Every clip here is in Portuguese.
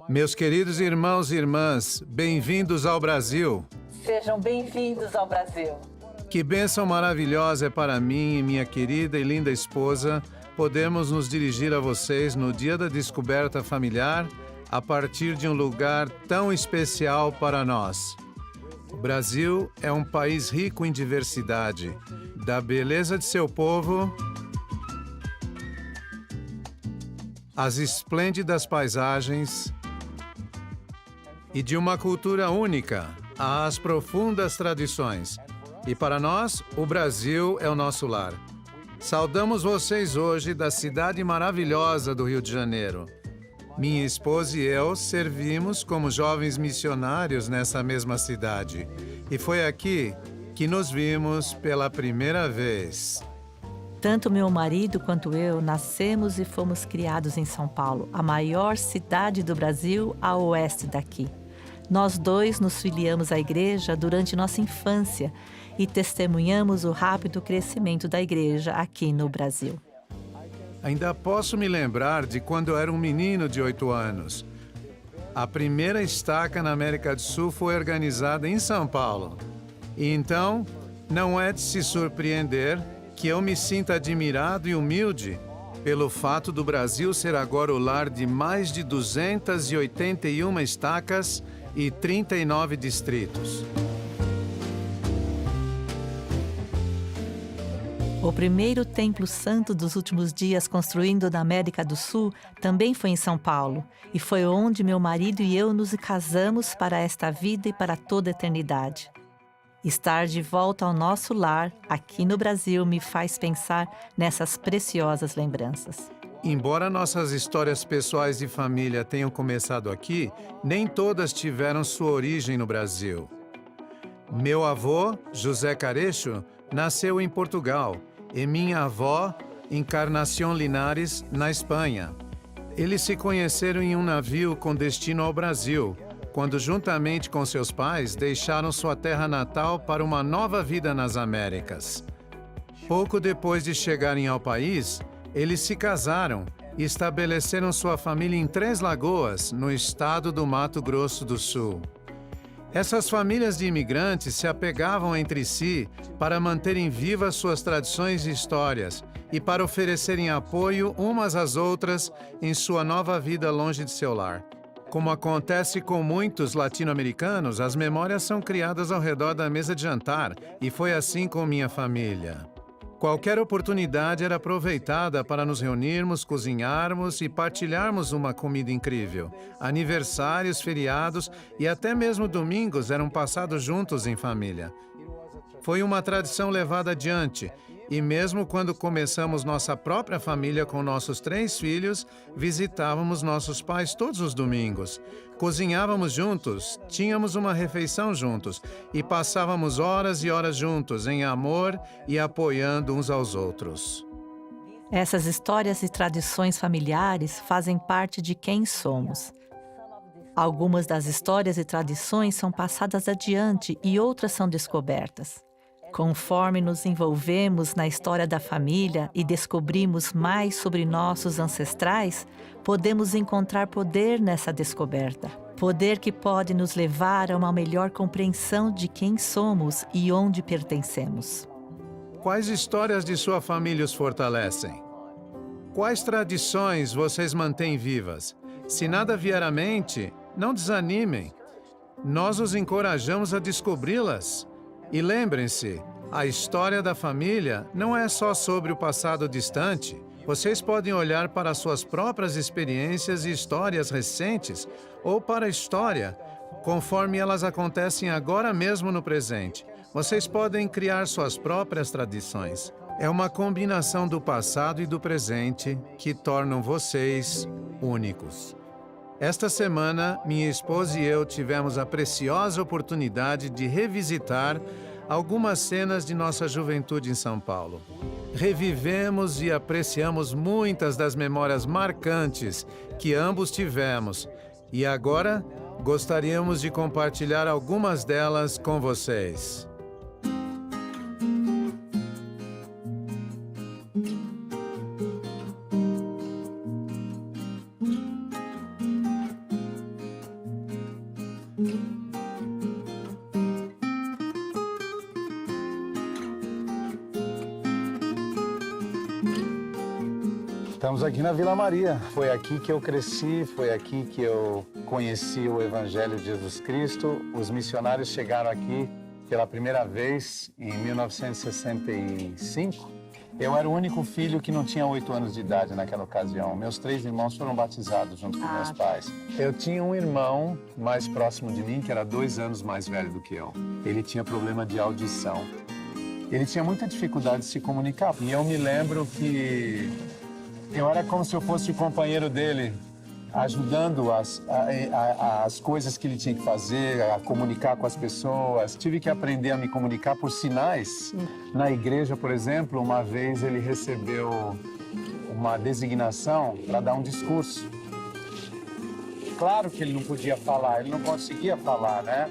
Meus queridos irmãos e irmãs, bem-vindos ao Brasil. Sejam bem-vindos ao Brasil. Que bênção maravilhosa é para mim e minha querida e linda esposa podermos nos dirigir a vocês no dia da descoberta familiar a partir de um lugar tão especial para nós. O Brasil é um país rico em diversidade, da beleza de seu povo, às esplêndidas paisagens e de uma cultura única, às profundas tradições. E para nós, o Brasil é o nosso lar. Saudamos vocês hoje da cidade maravilhosa do Rio de Janeiro. Minha esposa e eu servimos como jovens missionários nessa mesma cidade. E foi aqui que nos vimos pela primeira vez. Tanto meu marido quanto eu nascemos e fomos criados em São Paulo, a maior cidade do Brasil a oeste daqui. Nós dois nos filiamos à igreja durante nossa infância e testemunhamos o rápido crescimento da igreja aqui no Brasil. Ainda posso me lembrar de quando eu era um menino de 8 anos. A primeira estaca na América do Sul foi organizada em São Paulo. E então, não é de se surpreender que eu me sinta admirado e humilde pelo fato do Brasil ser agora o lar de mais de 281 estacas e 39 distritos. O primeiro templo santo dos últimos dias construído na América do Sul também foi em São Paulo, e foi onde meu marido e eu nos casamos para esta vida e para toda a eternidade. Estar de volta ao nosso lar, aqui no Brasil, me faz pensar nessas preciosas lembranças. Embora nossas histórias pessoais de família tenham começado aqui, nem todas tiveram sua origem no Brasil. Meu avô, José Carecho, nasceu em Portugal e minha avó, Encarnación Linares, na Espanha. Eles se conheceram em um navio com destino ao Brasil, quando juntamente com seus pais deixaram sua terra natal para uma nova vida nas Américas. Pouco depois de chegarem ao país, eles se casaram e estabeleceram sua família em Três Lagoas, no estado do Mato Grosso do Sul. Essas famílias de imigrantes se apegavam entre si para manterem vivas suas tradições e histórias e para oferecerem apoio umas às outras em sua nova vida longe de seu lar. Como acontece com muitos latino-americanos, as memórias são criadas ao redor da mesa de jantar, e foi assim com minha família. Qualquer oportunidade era aproveitada para nos reunirmos, cozinharmos e partilharmos uma comida incrível. Aniversários, feriados e até mesmo domingos eram passados juntos em família. Foi uma tradição levada adiante, e mesmo quando começamos nossa própria família com nossos 3 filhos, visitávamos nossos pais todos os domingos. Cozinhávamos juntos, tínhamos uma refeição juntos e passávamos horas e horas juntos em amor e apoiando uns aos outros. Essas histórias e tradições familiares fazem parte de quem somos. Algumas das histórias e tradições são passadas adiante e outras são descobertas. Conforme nos envolvemos na história da família e descobrimos mais sobre nossos ancestrais, podemos encontrar poder nessa descoberta. Poder que pode nos levar a uma melhor compreensão de quem somos e onde pertencemos. Quais histórias de sua família os fortalecem? Quais tradições vocês mantêm vivas? Se nada vier à mente, não desanimem. Nós os encorajamos a descobri-las. E lembrem-se, a história da família não é só sobre o passado distante. Vocês podem olhar para suas próprias experiências e histórias recentes ou para a história, conforme elas acontecem agora mesmo no presente. Vocês podem criar suas próprias tradições. É uma combinação do passado e do presente que tornam vocês únicos. Esta semana, minha esposa e eu tivemos a preciosa oportunidade de revisitar algumas cenas de nossa juventude em São Paulo. Revivemos e apreciamos muitas das memórias marcantes que ambos tivemos, e agora gostaríamos de compartilhar algumas delas com vocês. Estamos aqui na Vila Maria. Foi aqui que eu cresci, foi aqui que eu conheci o Evangelho de Jesus Cristo. Os missionários chegaram aqui pela primeira vez em 1965. Eu era o único filho que não tinha 8 anos de idade naquela ocasião. Meus 3 irmãos foram batizados junto com meus pais. Eu tinha um irmão mais próximo de mim, que era 2 anos mais velho do que eu. Ele tinha problema de audição. Ele tinha muita dificuldade de se comunicar. E eu me lembro que eu era como se eu fosse o companheiro dele, ajudando as coisas que ele tinha que fazer, a comunicar com as pessoas. Tive que aprender a me comunicar por sinais. Na igreja, por exemplo, uma vez ele recebeu uma designação para dar um discurso. Claro que ele não podia falar, ele não conseguia falar, né?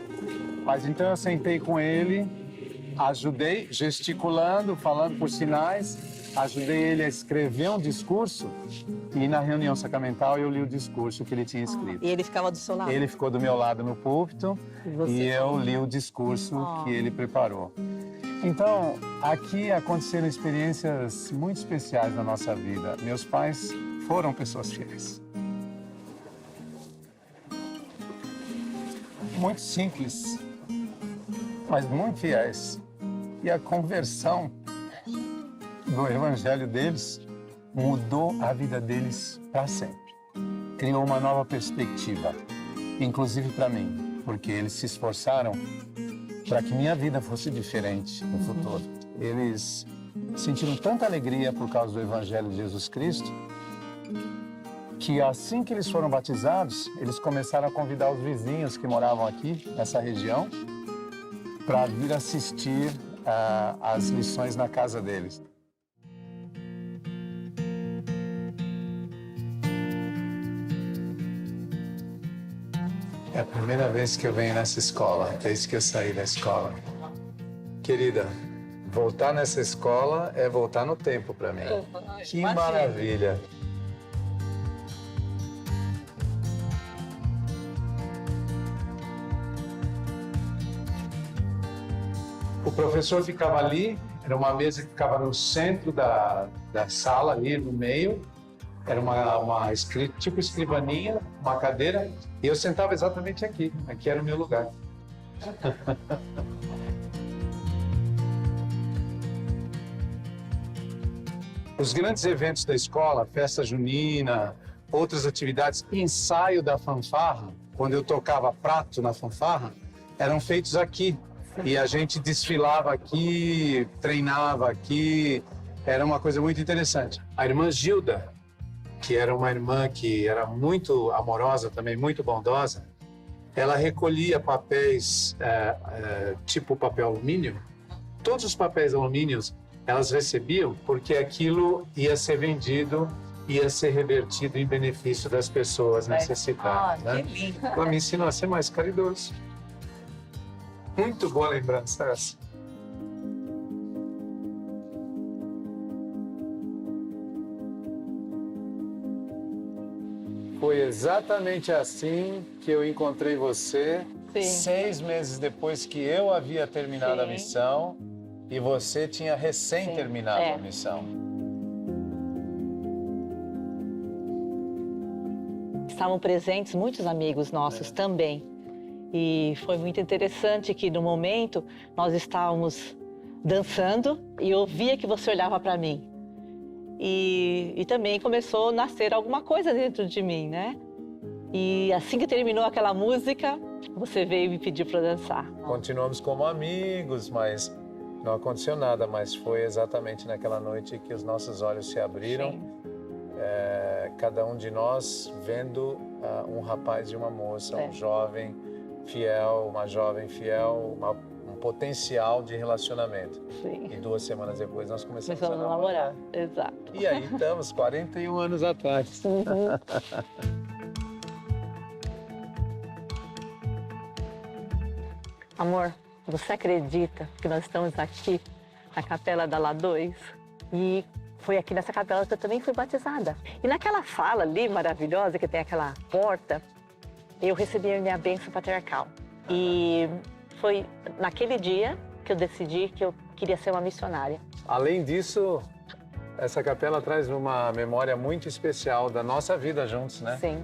Mas então eu sentei com ele, ajudei, gesticulando, falando por sinais, ajudei ele a escrever um discurso e na reunião sacramental eu li o discurso que ele tinha escrito. E ele ficava do seu lado? Ele ficou do meu lado no púlpito e eu li o discurso que ele preparou. Então, aqui aconteceram experiências muito especiais na nossa vida. Meus pais foram pessoas fiéis. Muito simples, mas muito fiéis. E a conversão do evangelho deles mudou a vida deles para sempre. Criou uma nova perspectiva, inclusive para mim, porque eles se esforçaram para que minha vida fosse diferente no futuro. Eles sentiram tanta alegria por causa do evangelho de Jesus Cristo, que assim que eles foram batizados, eles começaram a convidar os vizinhos que moravam aqui, nessa região, para vir assistir às lições na casa deles. É a primeira vez que eu venho nessa escola, desde que eu saí da escola. Querida, voltar nessa escola é voltar no tempo para mim. Que maravilha! O professor ficava ali, era uma mesa que ficava no centro da sala, ali no meio. Era uma tipo escrivaninha, uma cadeira, e eu sentava exatamente aqui. Aqui era o meu lugar. Os grandes eventos da escola, festa junina, outras atividades, ensaio da fanfarra, quando eu tocava prato na fanfarra, eram feitos aqui. E a gente desfilava aqui, treinava aqui, era uma coisa muito interessante. A irmã Gilda, que era uma irmã que era muito amorosa também, muito bondosa, ela recolhia papéis tipo papel alumínio. Todos os papéis alumínios elas recebiam porque aquilo ia ser vendido, ia ser revertido em benefício das pessoas necessitadas. Né? Que lindo. Ela me ensinou a ser mais caridoso. Muito boa lembrança essa. Foi exatamente assim que eu encontrei você, 6 meses depois que eu havia terminado a missão e você tinha recém terminado a missão. Estavam presentes muitos amigos nossos também. E foi muito interessante que no momento nós estávamos dançando e eu via que você olhava para mim. E também começou a nascer alguma coisa dentro de mim, né? E assim que terminou aquela música, você veio me pedir para dançar. Continuamos como amigos, mas não aconteceu nada. Mas foi exatamente naquela noite que os nossos olhos se abriram. Cada um de nós vendo um rapaz e uma moça, um jovem fiel, uma jovem fiel, um potencial de relacionamento. Sim. E 2 semanas depois nós começamos a namorar. Exato. E aí estamos, 41 anos atrás. Amor, você acredita que nós estamos aqui na Capela da La 2? E foi aqui nessa capela que eu também fui batizada. E naquela sala ali maravilhosa, que tem aquela porta, eu recebi a minha bênção patriarcal. E foi naquele dia que eu decidi que eu queria ser uma missionária. Além disso, Essa capela traz uma memória muito especial da nossa vida juntos, né? Sim,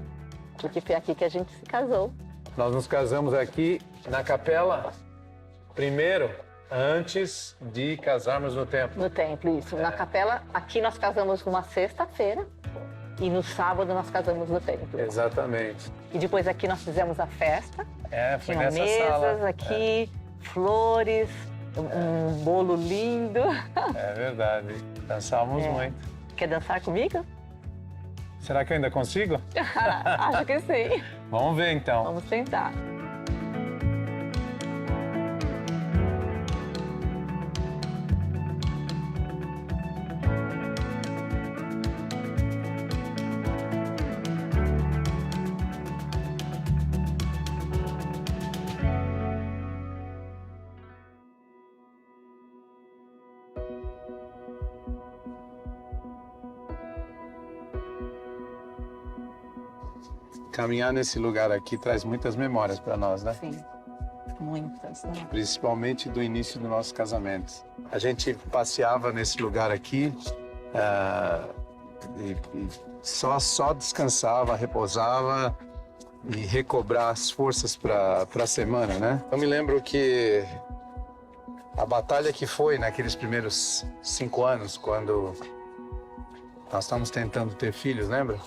porque foi aqui que a gente se casou. Nós nos casamos aqui na capela, primeiro, antes de casarmos no templo. No templo, isso. Na capela, aqui nós casamos numa sexta-feira e no sábado nós casamos no templo. Exatamente. E depois aqui nós fizemos a festa. Foi Tinha nessa mesas sala. aqui, flores, um bolo lindo. É verdade. Dançávamos muito. Quer dançar comigo? Será que eu ainda consigo? Acho que sim. Vamos ver então. Vamos tentar. Caminhar nesse lugar aqui traz muitas memórias para nós, né? Sim, muitas, né? Principalmente do início do nosso casamento. A gente passeava nesse lugar aqui e só descansava, repousava e recobrar as forças para a semana, né? Eu me lembro que a batalha que foi naqueles primeiros 5 anos, quando nós estávamos tentando ter filhos, lembra?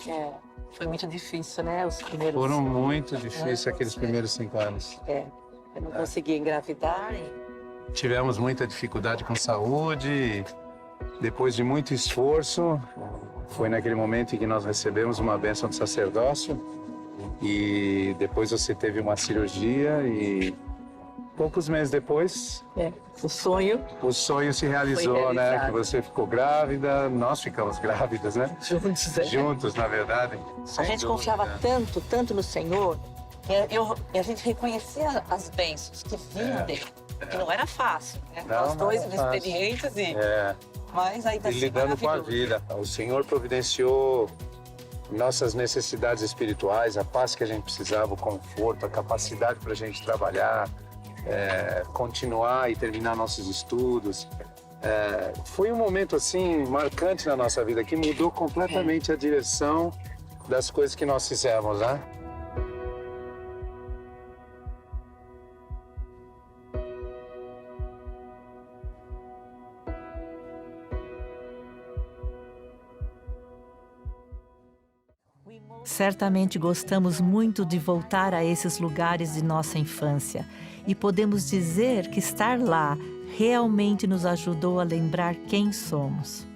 Foi muito difícil, né? Os primeiros... Foram muito difíceis aqueles primeiros 5 anos. Eu não conseguia engravidar. Tivemos muita dificuldade com saúde. Depois de muito esforço, foi naquele momento em que nós recebemos uma bênção do sacerdócio. E depois você teve uma cirurgia e poucos meses depois... O sonho se realizou, né? Que você ficou grávida, nós ficamos grávidas, né? juntos. Juntos, na verdade. A gente confiava tanto no Senhor, e a gente reconhecia as bênçãos que vinham dele. Que não era fácil, né? Nós dois inexperientes mas ainda assim lidando com a vida. O Senhor providenciou nossas necessidades espirituais, a paz que a gente precisava, o conforto, a capacidade para a gente trabalhar, continuar e terminar nossos estudos. Foi um momento assim marcante na nossa vida que mudou completamente a direção das coisas que nós fizemos, né? Certamente gostamos muito de voltar a esses lugares de nossa infância e podemos dizer que estar lá realmente nos ajudou a lembrar quem somos.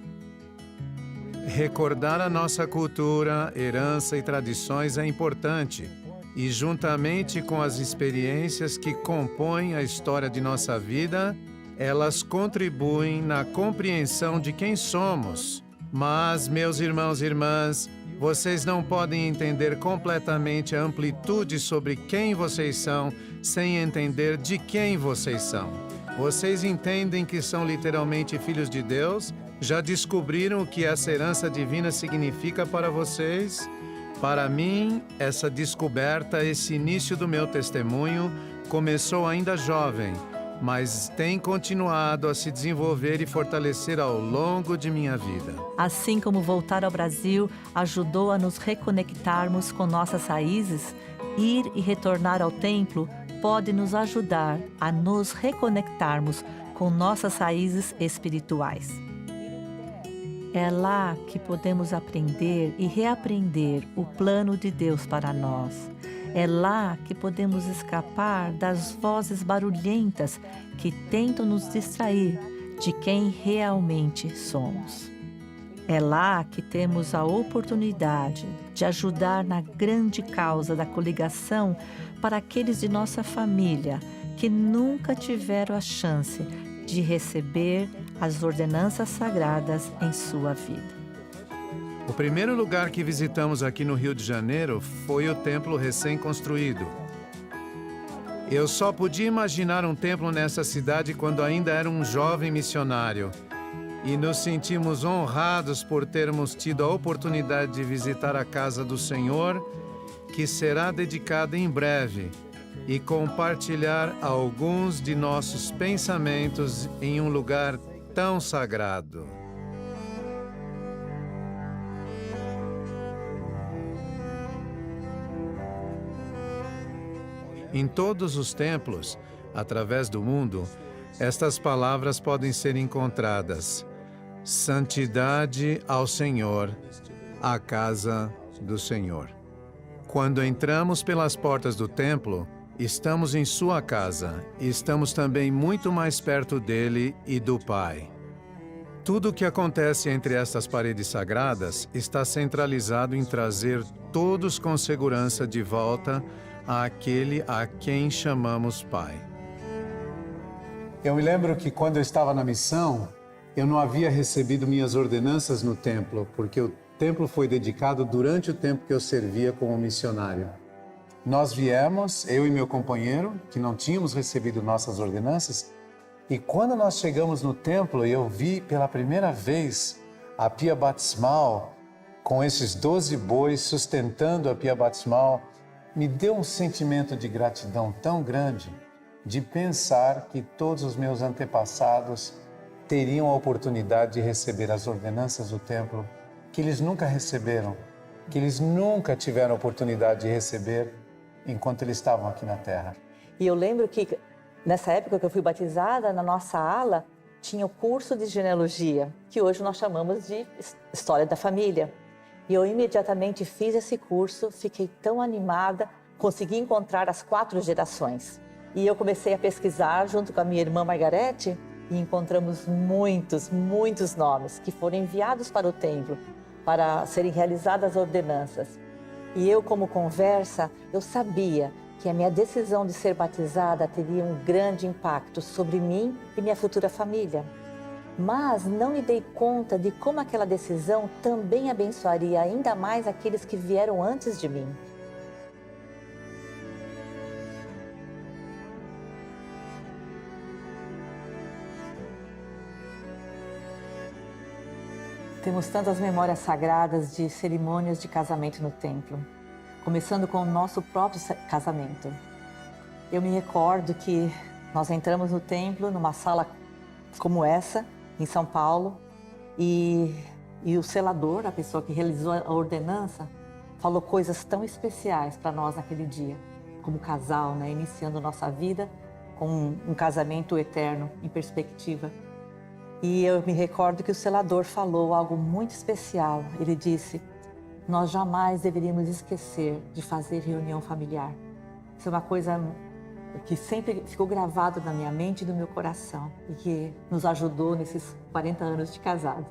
Recordar a nossa cultura, herança e tradições é importante. E juntamente com as experiências que compõem a história de nossa vida, elas contribuem na compreensão de quem somos. Mas, meus irmãos e irmãs, vocês não podem entender completamente a amplitude sobre quem vocês são sem entender de quem vocês são. Vocês entendem que são literalmente filhos de Deus? Já descobriram o que essa herança divina significa para vocês? Para mim, essa descoberta, esse início do meu testemunho, começou ainda jovem, mas tem continuado a se desenvolver e fortalecer ao longo de minha vida. Assim como voltar ao Brasil ajudou a nos reconectarmos com nossas raízes, ir e retornar ao templo pode nos ajudar a nos reconectarmos com nossas raízes espirituais. É lá que podemos aprender e reaprender o plano de Deus para nós. É lá que podemos escapar das vozes barulhentas que tentam nos distrair de quem realmente somos. É lá que temos a oportunidade de ajudar na grande causa da coligação para aqueles de nossa família que nunca tiveram a chance de receber as ordenanças sagradas em sua vida. O primeiro lugar que visitamos aqui no Rio de Janeiro foi o templo recém-construído. Eu só podia imaginar um templo nessa cidade quando ainda era um jovem missionário. E nos sentimos honrados por termos tido a oportunidade de visitar a casa do Senhor, que será dedicada em breve, e compartilhar alguns de nossos pensamentos em um lugar tão sagrado. Em todos os templos, através do mundo, estas palavras podem ser encontradas. Santidade ao Senhor, a casa do Senhor. Quando entramos pelas portas do templo, estamos em sua casa e estamos também muito mais perto dele e do Pai. Tudo o que acontece entre estas paredes sagradas está centralizado em trazer todos com segurança de volta àquele a quem chamamos Pai. Eu me lembro que quando eu estava na missão, eu não havia recebido minhas ordenanças no templo, porque o templo foi dedicado durante o tempo que eu servia como missionário. Nós viemos, eu e meu companheiro, que não tínhamos recebido nossas ordenanças, e quando nós chegamos no templo, eu vi pela primeira vez a pia batismal, com esses 12 bois sustentando a pia batismal, me deu um sentimento de gratidão tão grande, de pensar que todos os meus antepassados teriam a oportunidade de receber as ordenanças do templo, que eles nunca receberam, que eles nunca tiveram a oportunidade de receber enquanto eles estavam aqui na Terra. E eu lembro que nessa época que eu fui batizada, na nossa ala, tinha o curso de genealogia, que hoje nós chamamos de História da Família. E eu imediatamente fiz esse curso, fiquei tão animada, consegui encontrar as 4 gerações. E eu comecei a pesquisar junto com a minha irmã Margarete e encontramos muitos nomes que foram enviados para o templo para serem realizadas as ordenanças. E eu, como conversa, eu sabia que a minha decisão de ser batizada teria um grande impacto sobre mim e minha futura família. Mas não me dei conta de como aquela decisão também abençoaria ainda mais aqueles que vieram antes de mim. Temos tantas memórias sagradas de cerimônias de casamento no templo, começando com o nosso próprio casamento. Eu me recordo que nós entramos no templo, numa sala como essa, em São Paulo, e o selador, a pessoa que realizou a ordenança, falou coisas tão especiais para nós naquele dia, como casal, né? Iniciando nossa vida com um casamento eterno em perspectiva. E eu me recordo que o selador falou algo muito especial. Ele disse: nós jamais deveríamos esquecer de fazer reunião familiar. Isso é uma coisa que sempre ficou gravado na minha mente e no meu coração e que nos ajudou nesses 40 anos de casado.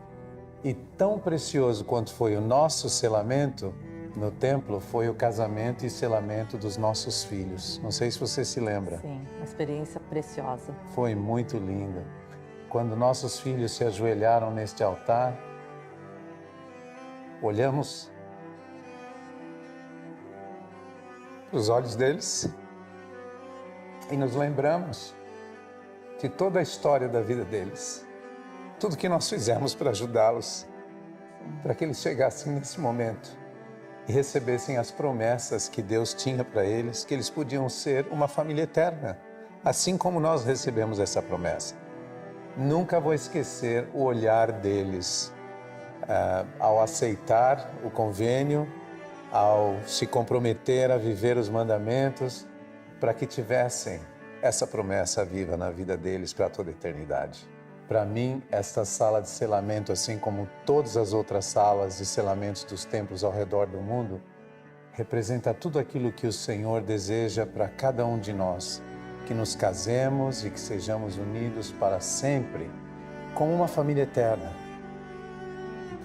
E tão precioso quanto foi o nosso selamento no templo, foi o casamento e selamento dos nossos filhos. Não sei se você se lembra. Sim, uma experiência preciosa. Foi muito linda. Quando nossos filhos se ajoelharam neste altar, olhamos os olhos deles e nos lembramos de toda a história da vida deles, tudo que nós fizemos para ajudá-los, para que eles chegassem nesse momento e recebessem as promessas que Deus tinha para eles, que eles podiam ser uma família eterna, assim como nós recebemos essa promessa. Nunca vou esquecer o olhar deles ao aceitar o convênio, ao se comprometer a viver os mandamentos, para que tivessem essa promessa viva na vida deles para toda a eternidade. Para mim, esta sala de selamento, assim como todas as outras salas de selamentos dos templos ao redor do mundo, representa tudo aquilo que o Senhor deseja para cada um de nós, que nos casemos e que sejamos unidos para sempre, como uma família eterna.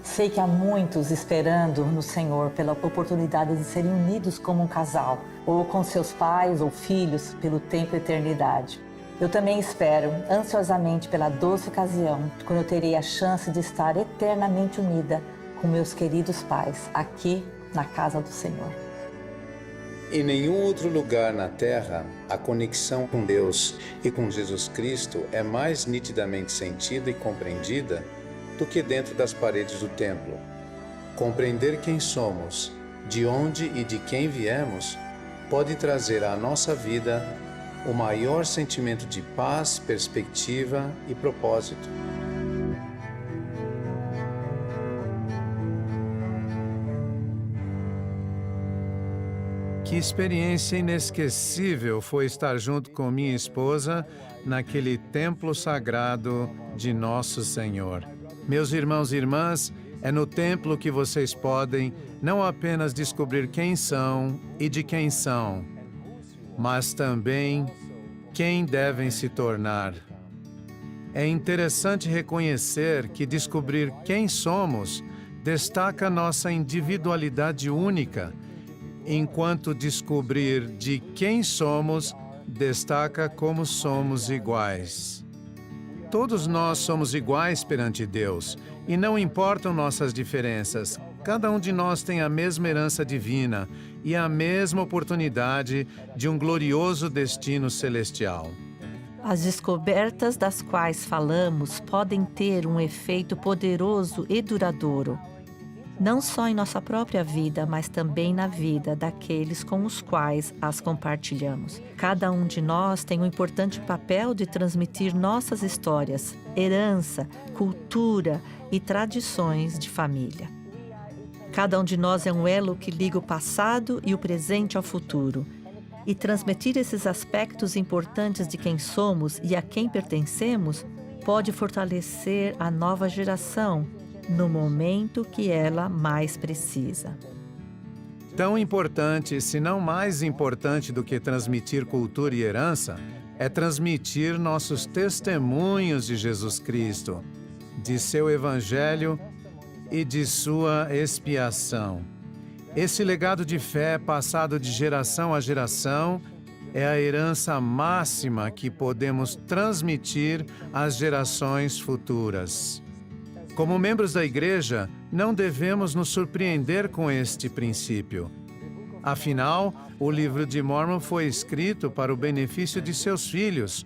Sei que há muitos esperando no Senhor pela oportunidade de serem unidos como um casal, ou com seus pais ou filhos pelo tempo e eternidade. Eu também espero ansiosamente pela doce ocasião, quando eu terei a chance de estar eternamente unida com meus queridos pais, aqui na casa do Senhor. Em nenhum outro lugar na Terra, a conexão com Deus e com Jesus Cristo é mais nitidamente sentida e compreendida do que dentro das paredes do templo. Compreender quem somos, de onde e de quem viemos, pode trazer à nossa vida o maior sentimento de paz, perspectiva e propósito. Que experiência inesquecível foi estar junto com minha esposa naquele templo sagrado de Nosso Senhor. Meus irmãos e irmãs, é no templo que vocês podem não apenas descobrir quem são e de quem são, mas também quem devem se tornar. É interessante reconhecer que descobrir quem somos destaca nossa individualidade única, enquanto descobrir de quem somos destaca como somos iguais. Todos nós somos iguais perante Deus, e não importam nossas diferenças. Cada um de nós tem a mesma herança divina e a mesma oportunidade de um glorioso destino celestial. As descobertas das quais falamos podem ter um efeito poderoso e duradouro, não só em nossa própria vida, mas também na vida daqueles com os quais as compartilhamos. Cada um de nós tem um importante papel de transmitir nossas histórias, herança, cultura e tradições de família. Cada um de nós é um elo que liga o passado e o presente ao futuro. E transmitir esses aspectos importantes de quem somos e a quem pertencemos pode fortalecer a nova geração no momento que ela mais precisa. Tão importante, se não mais importante do que transmitir cultura e herança, é transmitir nossos testemunhos de Jesus Cristo, de seu Evangelho e de sua expiação. Esse legado de fé passado de geração a geração é a herança máxima que podemos transmitir às gerações futuras. Como membros da Igreja, não devemos nos surpreender com este princípio. Afinal, o livro de Mórmon foi escrito para o benefício de seus filhos,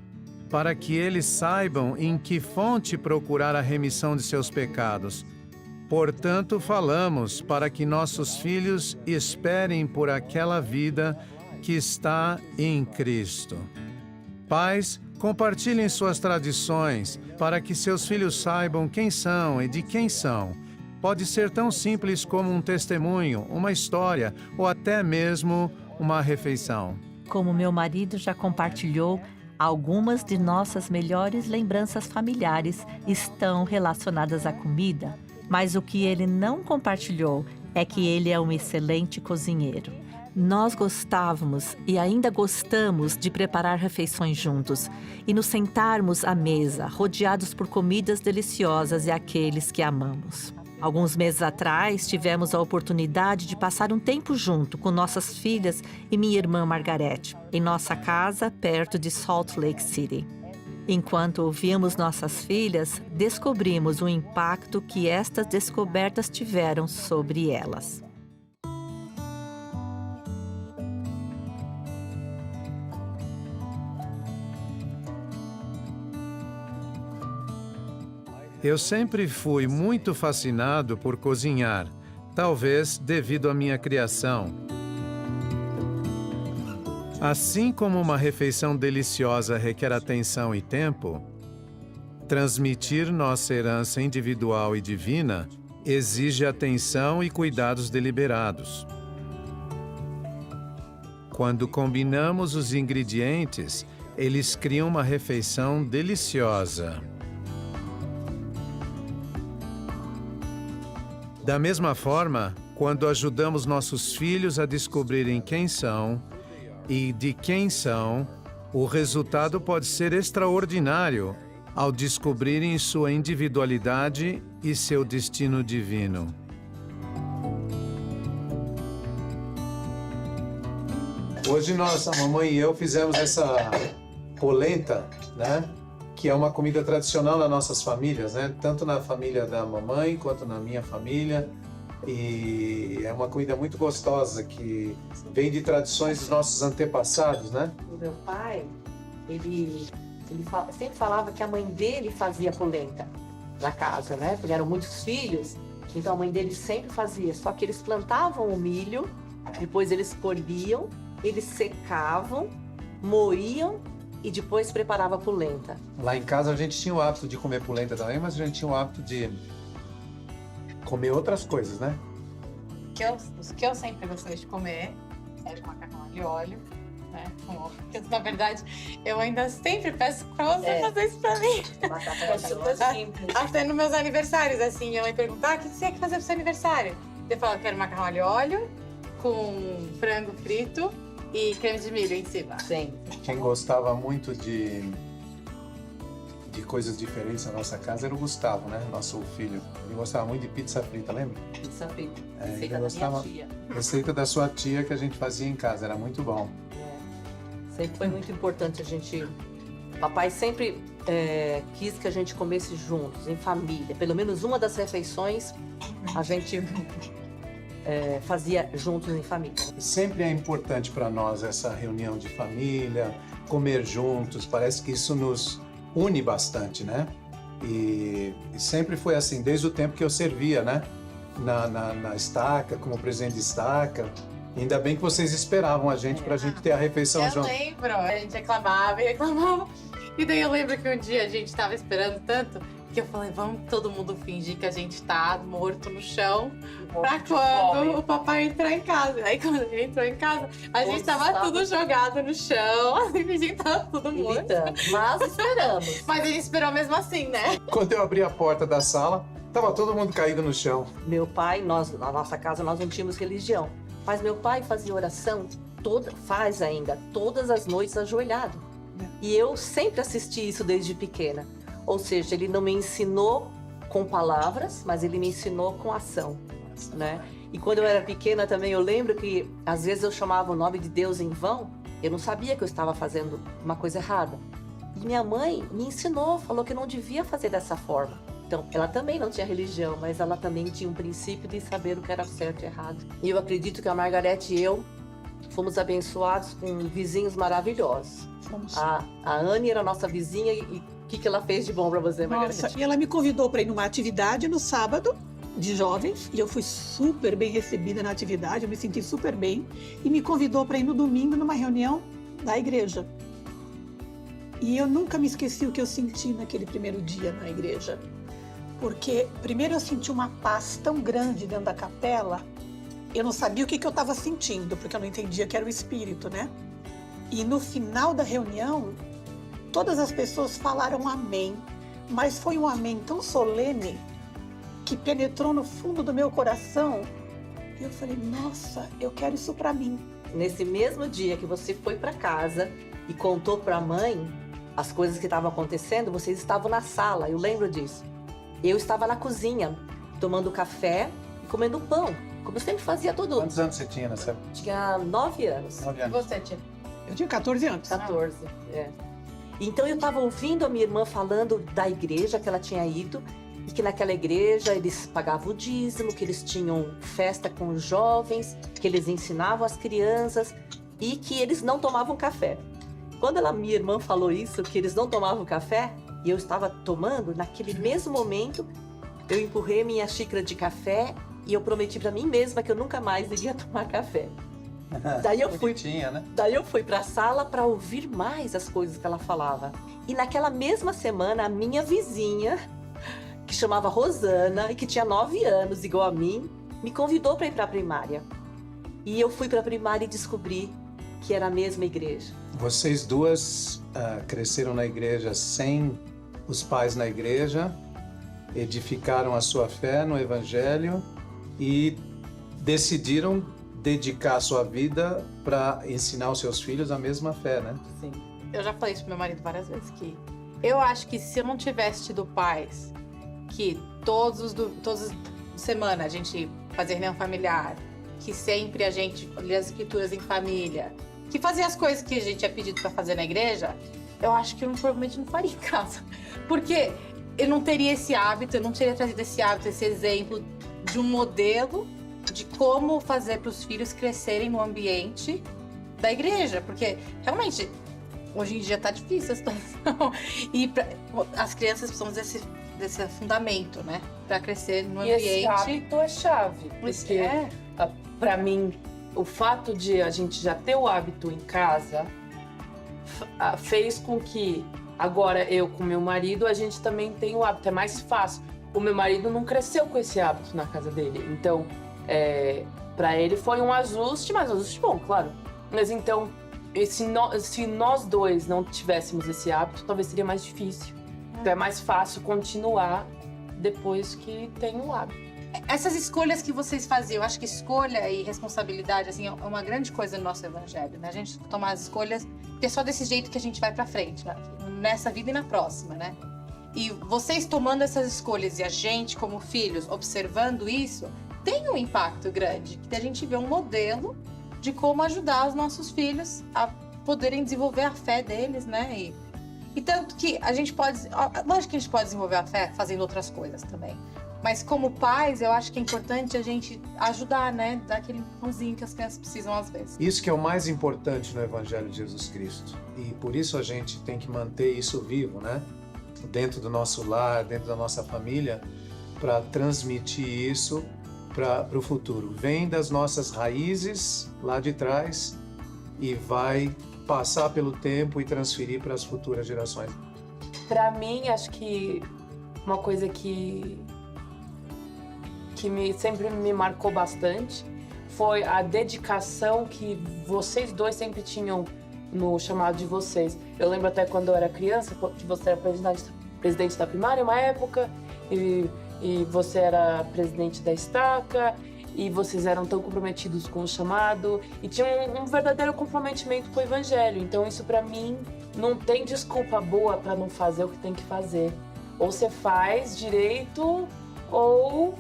para que eles saibam em que fonte procurar a remissão de seus pecados. Portanto, falamos para que nossos filhos esperem por aquela vida que está em Cristo. Pais, compartilhem suas tradições para que seus filhos saibam quem são e de quem são. Pode ser tão simples como um testemunho, uma história ou até mesmo uma refeição. Como meu marido já compartilhou, algumas de nossas melhores lembranças familiares estão relacionadas à comida, mas o que ele não compartilhou é que ele é um excelente cozinheiro. Nós gostávamos e ainda gostamos de preparar refeições juntos e nos sentarmos à mesa, rodeados por comidas deliciosas e aqueles que amamos. Alguns meses atrás, tivemos a oportunidade de passar um tempo junto com nossas filhas e minha irmã Margarete, em nossa casa perto de Salt Lake City. Enquanto ouvíamos nossas filhas, descobrimos o impacto que estas descobertas tiveram sobre elas. Eu sempre fui muito fascinado por cozinhar, talvez devido à minha criação. Assim como uma refeição deliciosa requer atenção e tempo, transmitir nossa herança individual e divina exige atenção e cuidados deliberados. Quando combinamos os ingredientes, eles criam uma refeição deliciosa. Da mesma forma, quando ajudamos nossos filhos a descobrirem quem são e de quem são, o resultado pode ser extraordinário ao descobrirem sua individualidade e seu destino divino. Hoje a mamãe e eu fizemos essa polenta, né? Que é uma comida tradicional nas nossas famílias, né? Tanto na família da mamãe quanto na minha família. E é uma comida muito gostosa que vem de tradições dos nossos antepassados, né? O meu pai, ele sempre falava que a mãe dele fazia polenta na casa, né? Porque eram muitos filhos, então a mãe dele sempre fazia. Só que eles plantavam o milho, depois eles colhiam, eles secavam, moíam e depois preparava a polenta. Lá em casa a gente tinha o hábito de comer polenta também, mas a gente tinha o hábito de comer outras coisas, né? Os que eu sempre gostei de comer Quero macarrão alho e óleo, né? Porque, na verdade, eu ainda sempre peço pra você fazer isso pra mim. É super simples. Até nos meus aniversários, assim, minha mãe pergunta, o que você quer fazer pro seu aniversário? Eu falo, quero macarrão alho e óleo, com frango frito e creme de milho em cima. Sim. Quem gostava muito de coisas diferentes na nossa casa era o Gustavo, né? Nosso filho. Ele gostava muito de pizza frita, lembra? Pizza frita. Ele Receita da gostava. minha tia. Receita da sua tia que a gente fazia em casa, era muito bom. Sempre foi muito importante a gente... Papai sempre quis que a gente comesse juntos, em família. Pelo menos uma das refeições a gente fazia juntos em família. Sempre é importante para nós essa reunião de família, comer juntos. Parece que isso nos une bastante, né? E sempre foi assim, desde o tempo que eu servia, né? Na estaca, como presidente de estaca. Ainda bem que vocês esperavam a gente pra gente ter a refeição Eu junto. lembro, a gente reclamava e reclamava. E daí eu lembro que um dia a gente tava esperando tanto que eu falei, vamos todo mundo fingir que a gente tá morto no chão pra quando o papai entrar em casa. Aí quando ele entrou em casa, a gente tava tudo jogado no chão, assim, fingindo que tava tudo morto. Imitando. Mas esperamos. Mas ele esperou mesmo assim, né? Quando eu abri a porta da sala, tava todo mundo caído no chão. Meu pai, na nossa casa, nós não tínhamos religião. Mas meu pai fazia oração, faz ainda, todas as noites ajoelhado. E eu sempre assisti isso desde pequena. Ou seja, ele não me ensinou com palavras, mas ele me ensinou com ação, né? E quando eu era pequena também, eu lembro que às vezes eu chamava o nome de Deus em vão. Eu não sabia que eu estava fazendo uma coisa errada. E minha mãe me ensinou, falou que eu não devia fazer dessa forma. Então, ela também não tinha religião, mas ela também tinha um princípio de saber o que era certo e errado. E eu acredito que a Margarete e eu fomos abençoados com vizinhos maravilhosos. A Anne era nossa vizinha e o que ela fez de bom para você, Margarete? Nossa, e ela me convidou para ir numa atividade no sábado de jovens e eu fui super bem recebida na atividade, eu me senti super bem e me convidou para ir no domingo numa reunião da igreja. E eu nunca me esqueci o que eu senti naquele primeiro dia na igreja. Porque primeiro eu senti uma paz tão grande dentro da capela, eu não sabia o que eu estava sentindo, porque eu não entendia que era o Espírito, né? E no final da reunião, todas as pessoas falaram amém, mas foi um amém tão solene que penetrou no fundo do meu coração. E eu falei, nossa, eu quero isso para mim. Nesse mesmo dia que você foi para casa e contou para a mãe as coisas que estavam acontecendo, vocês estavam na sala, eu lembro disso. Eu estava na cozinha, tomando café e comendo pão, como eu sempre fazia todo. Quantos anos você tinha nessa época? Tinha 9 anos. 9 E anos. você, tia? Eu tinha 14 anos. 14, Então eu estava ouvindo a minha irmã falando da igreja que ela tinha ido e que naquela igreja eles pagavam o dízimo, que eles tinham festa com os jovens, que eles ensinavam as crianças e que eles não tomavam café. Quando minha irmã falou isso, que eles não tomavam café, e eu estava tomando, naquele mesmo momento, eu empurrei minha xícara de café e eu prometi para mim mesma que eu nunca mais iria tomar café. Daí eu fui para a sala para ouvir mais as coisas que ela falava. E naquela mesma semana, a minha vizinha, que chamava Rosana e que tinha 9 anos, igual a mim, me convidou para ir para a primária. E eu fui para a primária e descobri que era a mesma igreja. Vocês duas cresceram na igreja sem os pais na igreja, edificaram a sua fé no Evangelho e decidiram dedicar a sua vida para ensinar os seus filhos a mesma fé, né? Sim. Eu já falei isso pro meu marido várias vezes, que eu acho que se eu não tivesse tido pais que todas as semanas a gente fazia reunião familiar, que sempre a gente lia as escrituras em família, que fazia as coisas que a gente é pedido para fazer na igreja, eu acho que eu provavelmente não faria em casa. Porque eu não teria esse hábito, eu não teria trazido esse hábito, esse exemplo de um modelo de como fazer para os filhos crescerem no ambiente da igreja. Porque, realmente, hoje em dia tá difícil a situação. E as crianças precisam desse fundamento, né? Para crescer no ambiente. E esse hábito é chave. Porque, para mim, o fato de a gente já ter o hábito em casa fez com que agora eu com meu marido a gente também tem o hábito, é mais fácil. O meu marido não cresceu com esse hábito na casa dele, então Para ele foi um ajuste, mas um ajuste bom, claro. Mas então, se nós dois não tivéssemos esse hábito, talvez seria mais difícil. Então é mais fácil continuar depois que tem o hábito. Essas escolhas que vocês faziam, eu acho que escolha e responsabilidade, assim, é uma grande coisa no nosso evangelho, né? A gente tomar as escolhas, porque é só desse jeito que a gente vai pra frente, né? Nessa vida e na próxima, né? E vocês tomando essas escolhas e a gente, como filhos, observando isso, tem um impacto grande, que a gente vê um modelo de como ajudar os nossos filhos a poderem desenvolver a fé deles, né? E tanto que a gente pode... Lógico que a gente pode desenvolver a fé fazendo outras coisas também. Mas como pais, eu acho que é importante a gente ajudar, né? Dar aquele empurrãozinho que as crianças precisam às vezes. Isso que é o mais importante no Evangelho de Jesus Cristo. E por isso a gente tem que manter isso vivo, né? Dentro do nosso lar, dentro da nossa família, para transmitir isso para o futuro. Vem das nossas raízes lá de trás e vai passar pelo tempo e transferir para as futuras gerações. Para mim, acho que uma coisa que sempre me marcou bastante foi a dedicação que vocês dois sempre tinham no chamado de vocês. Eu lembro até quando eu era criança, que você era presidente da primária uma época, e você era presidente da estaca, e vocês eram tão comprometidos com o chamado, e tinham um verdadeiro comprometimento com o evangelho. Então isso para mim não tem desculpa boa para não fazer o que tem que fazer. Ou você faz direito, ou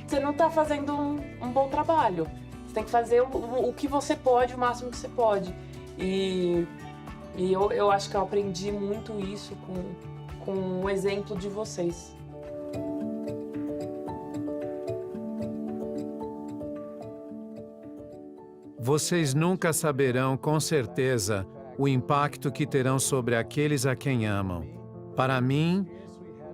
você não está fazendo um bom trabalho. Você tem que fazer o que você pode, o máximo que você pode. E eu acho que eu aprendi muito isso com o exemplo de vocês. Vocês nunca saberão com certeza o impacto que terão sobre aqueles a quem amam. Para mim,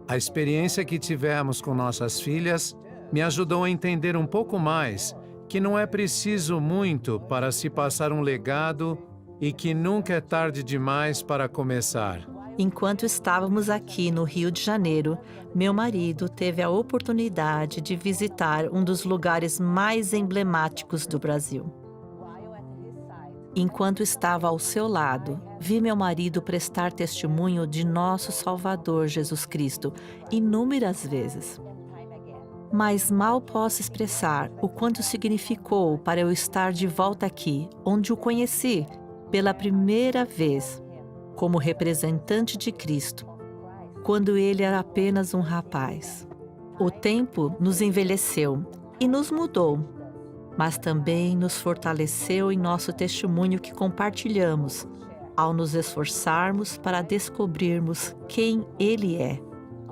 a experiência que tivemos com nossas filhas me ajudou a entender um pouco mais que não é preciso muito para se passar um legado e que nunca é tarde demais para começar. Enquanto estávamos aqui no Rio de Janeiro, meu marido teve a oportunidade de visitar um dos lugares mais emblemáticos do Brasil. Enquanto estava ao seu lado, vi meu marido prestar testemunho de nosso Salvador Jesus Cristo inúmeras vezes. Mas mal posso expressar o quanto significou para eu estar de volta aqui, onde o conheci pela primeira vez, como representante de Cristo, quando ele era apenas um rapaz. O tempo nos envelheceu e nos mudou, mas também nos fortaleceu em nosso testemunho que compartilhamos, ao nos esforçarmos para descobrirmos quem Ele é,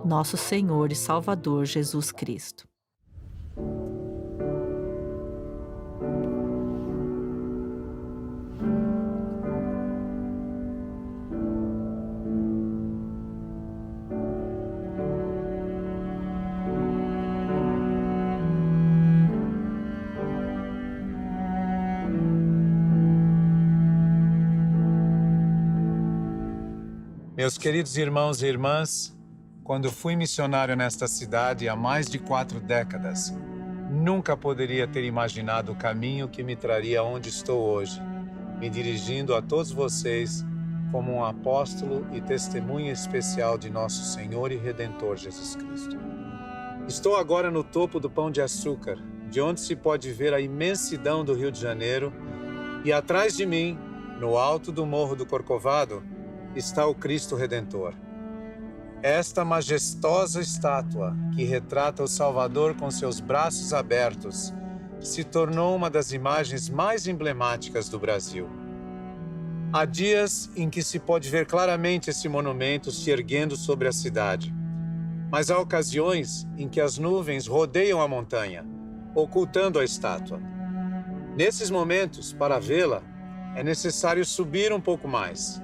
nosso Senhor e Salvador Jesus Cristo. Meus queridos irmãos e irmãs, quando fui missionário nesta cidade há mais de 4 décadas, nunca poderia ter imaginado o caminho que me traria onde estou hoje, me dirigindo a todos vocês como um apóstolo e testemunha especial de nosso Senhor e Redentor Jesus Cristo. Estou agora no topo do Pão de Açúcar, de onde se pode ver a imensidão do Rio de Janeiro, e atrás de mim, no alto do Morro do Corcovado, está o Cristo Redentor. Esta majestosa estátua, que retrata o Salvador com seus braços abertos, se tornou uma das imagens mais emblemáticas do Brasil. Há dias em que se pode ver claramente esse monumento se erguendo sobre a cidade, mas há ocasiões em que as nuvens rodeiam a montanha, ocultando a estátua. Nesses momentos, para vê-la, é necessário subir um pouco mais.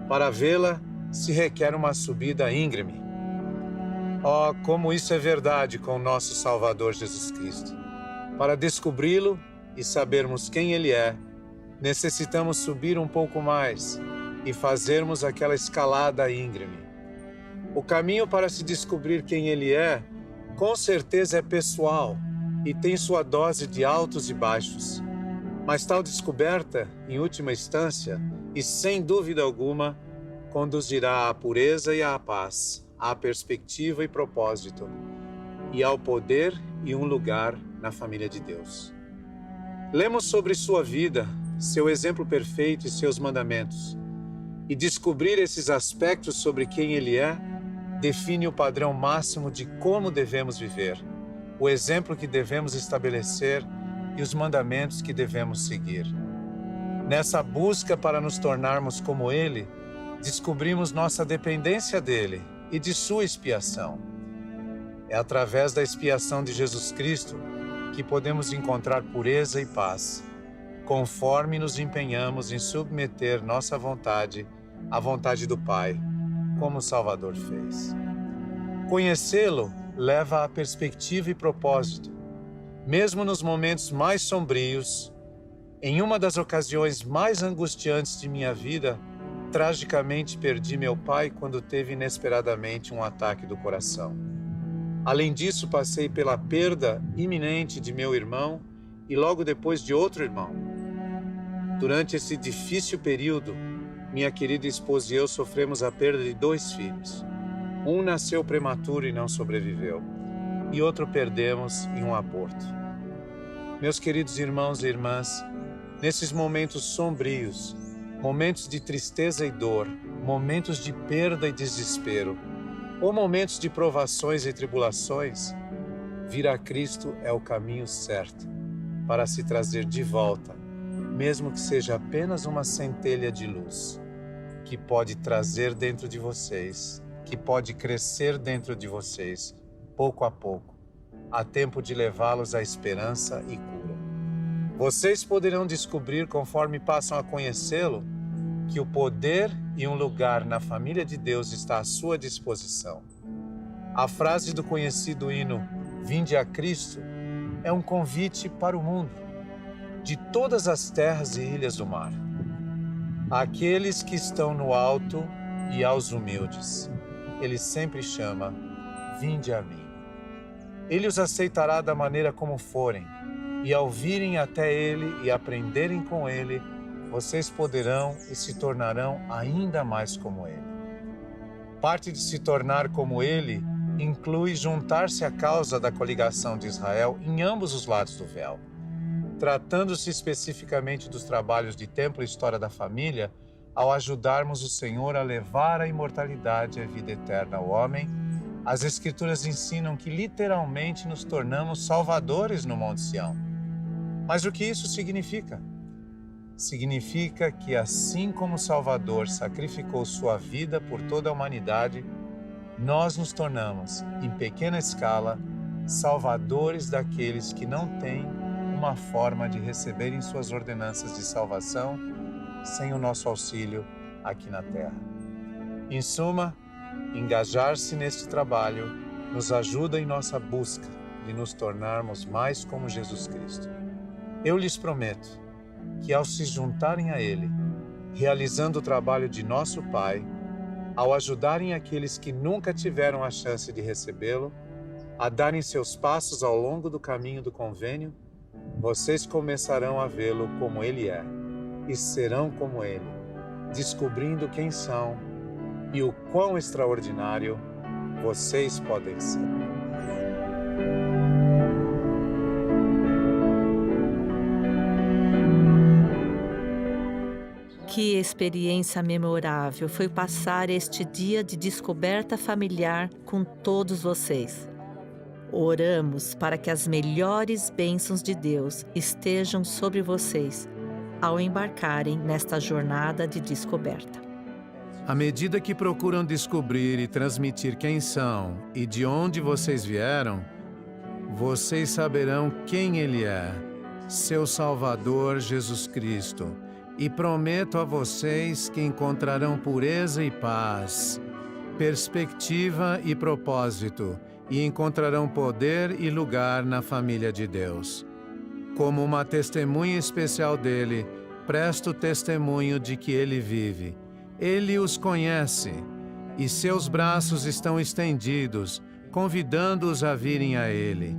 Para vê-la, se requer uma subida íngreme. Oh, como isso é verdade com o nosso Salvador Jesus Cristo. Para descobri-lo e sabermos quem Ele é, necessitamos subir um pouco mais e fazermos aquela escalada íngreme. O caminho para se descobrir quem Ele é, com certeza é pessoal e tem sua dose de altos e baixos. Mas tal descoberta, em última instância, e sem dúvida alguma, conduzirá à pureza e à paz, à perspectiva e propósito, e ao poder e um lugar na família de Deus. Lemos sobre sua vida, seu exemplo perfeito e seus mandamentos. E descobrir esses aspectos sobre quem ele é, define o padrão máximo de como devemos viver, o exemplo que devemos estabelecer e os mandamentos que devemos seguir. Nessa busca para nos tornarmos como ele, descobrimos nossa dependência dele e de sua expiação. É através da expiação de Jesus Cristo que podemos encontrar pureza e paz, conforme nos empenhamos em submeter nossa vontade à vontade do Pai, como o Salvador fez. Conhecê-lo leva a perspectiva e propósito. Mesmo nos momentos mais sombrios, em uma das ocasiões mais angustiantes de minha vida, tragicamente perdi meu pai quando teve inesperadamente um ataque do coração. Além disso, passei pela perda iminente de meu irmão e logo depois de outro irmão. Durante esse difícil período, minha querida esposa e eu sofremos a perda de 2 filhos. Um nasceu prematuro e não sobreviveu, e outro perdemos em um aborto. Meus queridos irmãos e irmãs, nesses momentos sombrios, momentos de tristeza e dor, momentos de perda e desespero, ou momentos de provações e tribulações, vir a Cristo é o caminho certo para se trazer de volta, mesmo que seja apenas uma centelha de luz, que pode trazer dentro de vocês, que pode crescer dentro de vocês, pouco a pouco, a tempo de levá-los à esperança e cura. Vocês poderão descobrir, conforme passam a conhecê-lo, que o poder e um lugar na família de Deus está à sua disposição. A frase do conhecido hino "Vinde a Cristo" é um convite para o mundo, de todas as terras e ilhas do mar. Àqueles que estão no alto e aos humildes, ele sempre chama: "Vinde a mim". Ele os aceitará da maneira como forem, e ao virem até ele e aprenderem com ele, vocês poderão e se tornarão ainda mais como ele. Parte de se tornar como ele inclui juntar-se à causa da coligação de Israel em ambos os lados do véu. Tratando-se especificamente dos trabalhos de templo e história da família, ao ajudarmos o Senhor a levar a imortalidade e a vida eterna ao homem, as Escrituras ensinam que literalmente nos tornamos salvadores no Monte Sião. Mas o que isso significa? Significa que assim como o Salvador sacrificou sua vida por toda a humanidade, nós nos tornamos, em pequena escala, salvadores daqueles que não têm uma forma de receberem suas ordenanças de salvação sem o nosso auxílio aqui na Terra. Em suma, engajar-se neste trabalho nos ajuda em nossa busca de nos tornarmos mais como Jesus Cristo. Eu lhes prometo que ao se juntarem a Ele, realizando o trabalho de nosso Pai, ao ajudarem aqueles que nunca tiveram a chance de recebê-lo, a darem seus passos ao longo do caminho do convênio, vocês começarão a vê-lo como Ele é e serão como Ele, descobrindo quem são e o quão extraordinário vocês podem ser. Que experiência memorável foi passar este dia de descoberta familiar com todos vocês. Oramos para que as melhores bênçãos de Deus estejam sobre vocês ao embarcarem nesta jornada de descoberta. À medida que procuram descobrir e transmitir quem são e de onde vocês vieram, vocês saberão quem Ele é, seu Salvador Jesus Cristo. E prometo a vocês que encontrarão pureza e paz, perspectiva e propósito, e encontrarão poder e lugar na família de Deus. Como uma testemunha especial dele, presto testemunho de que ele vive. Ele os conhece, e seus braços estão estendidos, convidando-os a virem a ele.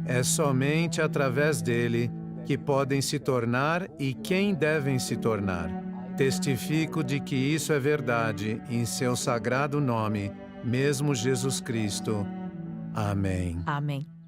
É somente através dele que podem se tornar e quem devem se tornar. Testifico de que isso é verdade em seu sagrado nome, mesmo Jesus Cristo. Amém. Amém.